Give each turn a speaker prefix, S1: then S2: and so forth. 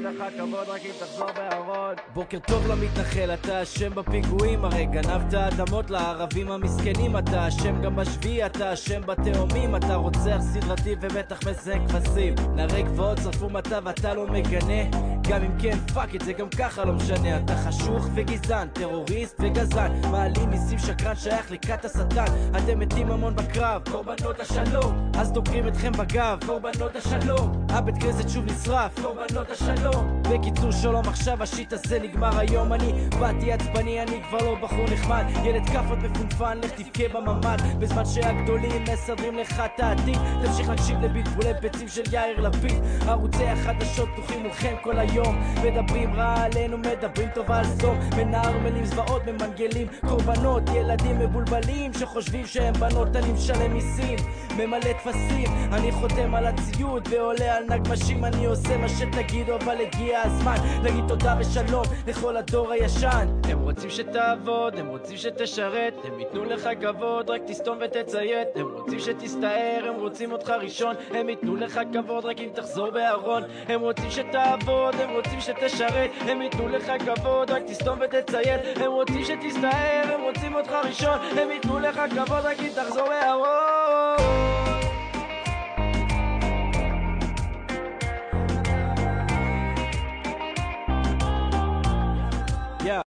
S1: לך כבוד רק אם תחזור בארון.
S2: בוקר טוב למתנחל, אתה אשם בפיגועים, הרי גנבת אדמות לערבים המסכנים, אתה אשם גם בשביעי, אתה אשם בתאומים, אתה רוצח סדרתי ובטח מזהה כבשים, נערי גבעות שרפו מטע ואתה לא מגנה, גם אם כן פאק את זה גם ככה לא משנה, אתה חשוך וגזען, טרוריסט וגזען, מעלים מיסים, שקרן, שייך לכת השטן, אתם מתים המון בקרב, קורבנות השלום, אז דוקרים אתכם בגב, קורבנות השלום, הבית כנסת שוב נשרף, קורבנות השלום. בקיצור שלום עכשיו, השיט הזה נגמר היום, אני באתי עצבני, אני כבר לא בחור נחמד, ילד כפות מפונפן, לך תבכה בממד, בזמן שהגדולים מסדרים לך את העתיד, תמשיך להקשיב לבלבולי ביצים של יאיר לפיד, ערוצי החדשות פתוחים מולכם כל היום, מדברים רע עלינו, מדברים טוב על סדום, מנערמלים זוועות, ממנגלים קורבנות, ילדים מבולבלים שחושבים שהם בנות, אני משלם מיסים, ממלא תפסים, אני חותם על הציוד ועולה על נגמשים, אני עושה מה שתגידו, אבל הגיע הזמן להגיד תודה ושלום לכל הדור הישן. הם רוצים שתעבוד, הם רוצים שתשרת, הם ייתנו לך כבוד, רק תסתום ותציית, הם רוצים שתסתער, הם רוצים אותך ראשון, הם ייתנו לך כבוד רק אם תחזור בארון, הם רוצים שתעבוד, הם רוצים שתשרת, הם ייתנו לך כבוד, רק תסתום ותציית, הם רוצים שתסתער, הם רוצים אותך ראשון, הם ייתנו לך כבוד רק אם תחזור בארון.